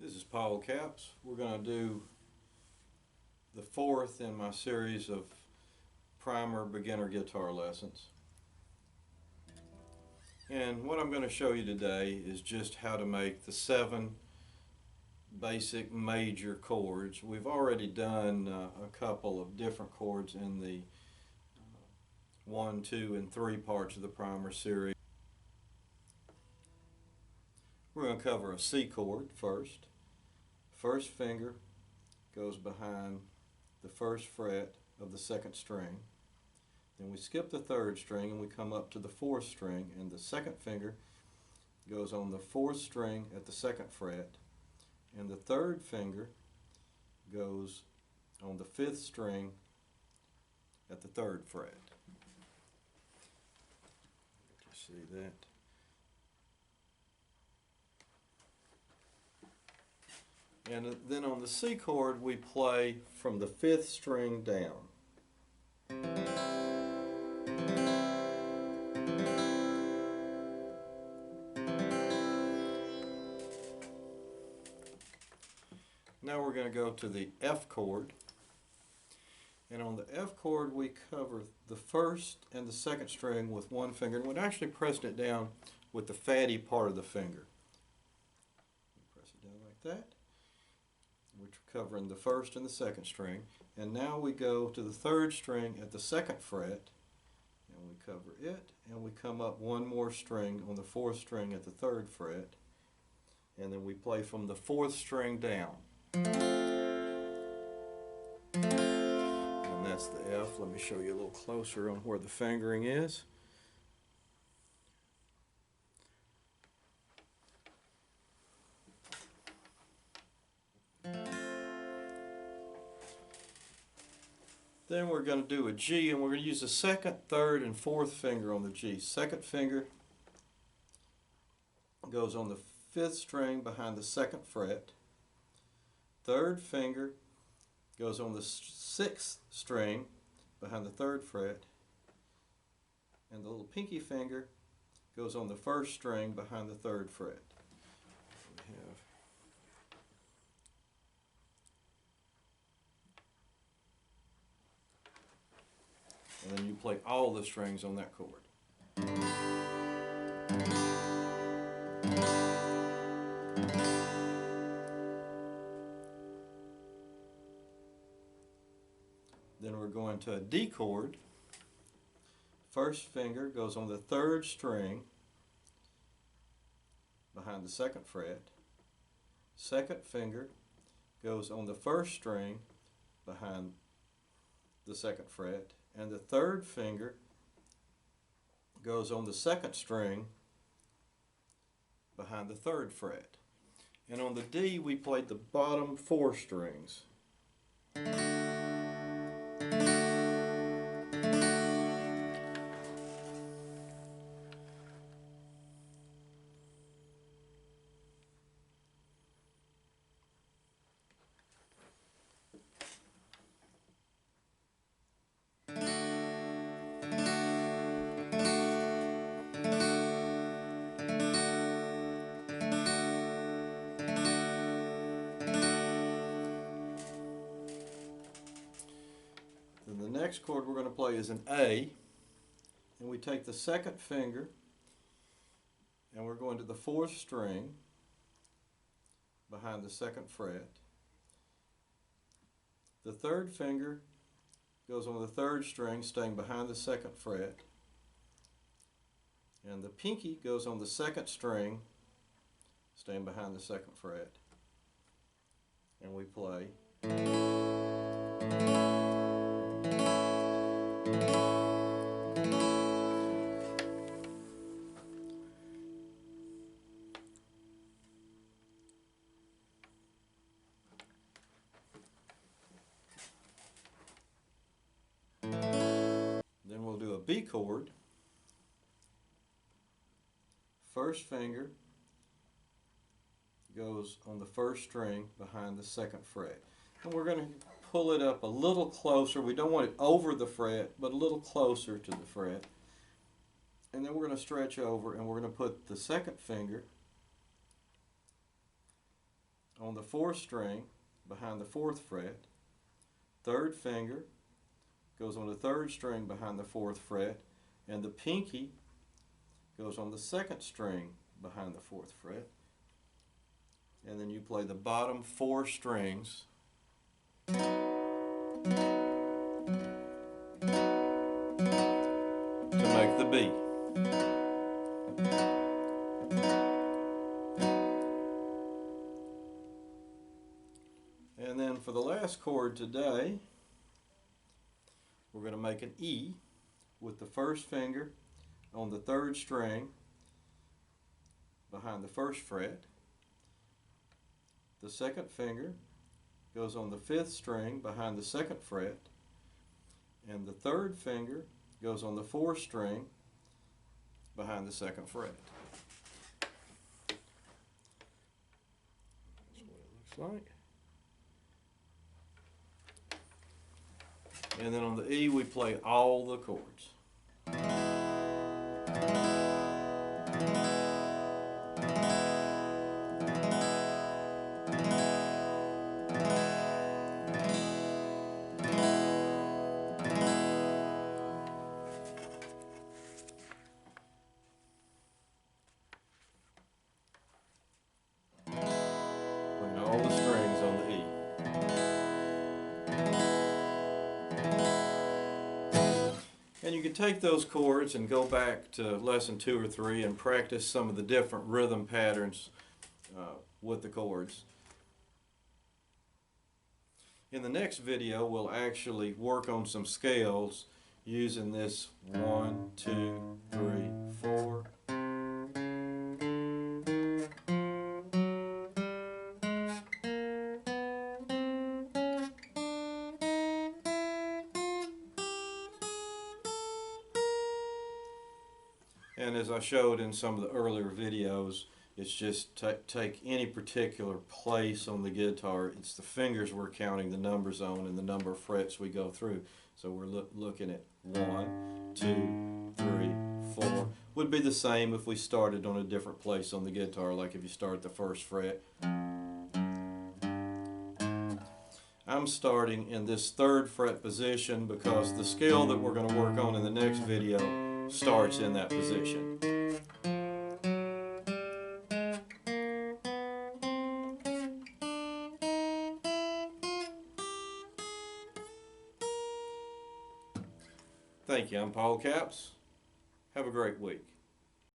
This is P.O Box. We're going to do the fourth in my series of primer beginner guitar lessons. And what I'm going to show you today is just how to make the 7 basic major chords. We've already done a couple of different chords in the 1, 2, and 3 parts of the primer series. We're going to cover a C chord first. First finger goes behind the first fret of the second string. Then we skip the third string and we come up to the fourth string, and the second finger goes on the fourth string at the second fret, and the third finger goes on the fifth string at the third fret. You see that? And then on the C chord we play from the fifth string down. Now we're going to go to the F chord, and on the F chord we cover the first and the second string with one finger, and we're actually pressing it down with the fatty part of the finger. Press it down like that. We're covering the first and the second string, and now we go to the third string at the second fret, and we cover it, and we come up one more string on the fourth string at the third fret, and then we play from the fourth string down. And that's the F. Let me show you a little closer on where the fingering is. Then we're going to do a G, and we're going to use the second, third, and fourth finger on the G. Second finger goes on the fifth string behind the second fret. Third finger goes on the sixth string behind the third fret. And the little pinky finger goes on the first string behind the third fret. We have and then you play all the strings on that chord. Then we're going to a D chord. First finger goes on the third string behind the second fret. Second finger goes on the first string behind the second fret, and the third finger goes on the second string behind the third fret. And on the D we played the bottom 4 strings. The next chord we're going to play is an A, and we take the second finger and we're going to the fourth string behind the second fret. The third finger goes on the third string, staying behind the second fret, and the pinky goes on the second string, staying behind the second fret, and we play. Then we'll do a B chord. First finger goes on the first string behind the second fret. And we're going to pull it up a little closer. We don't want it over the fret, but a little closer to the fret. And then we're going to stretch over, and we're going to put the second finger on the 4th string behind the 4th fret. 3rd finger goes on the 3rd string behind the 4th fret, and the pinky goes on the 2nd string behind the 4th fret. And then you play the bottom 4 strings to make the B. And then for the last chord today, we're going to make an E with the 1st finger on the 3rd string behind the 1st fret. The 2nd finger goes on the 5th string behind the 2nd fret, and the 3rd finger goes on the 4th string behind the 2nd fret. That's what it looks like. And then on the E we play all the chords. Playing all the strings on the E. And you can take those chords and go back to lesson 2 or 3 and practice some of the different rhythm patterns with the chords. In the next video, we'll actually work on some scales using this 1, 2, 3, 4. And as I showed in some of the earlier videos, it's just take any particular place on the guitar. It's the fingers we're counting the numbers on and the number of frets we go through. So we're looking at 1, 2, 3, 4. Would be the same if we started on a different place on the guitar, like if you start at the 1st fret. I'm starting in this 3rd fret position because the scale that we're going to work on in the next video starts in that position. Thank you. I'm Paul Capps. Have a great week.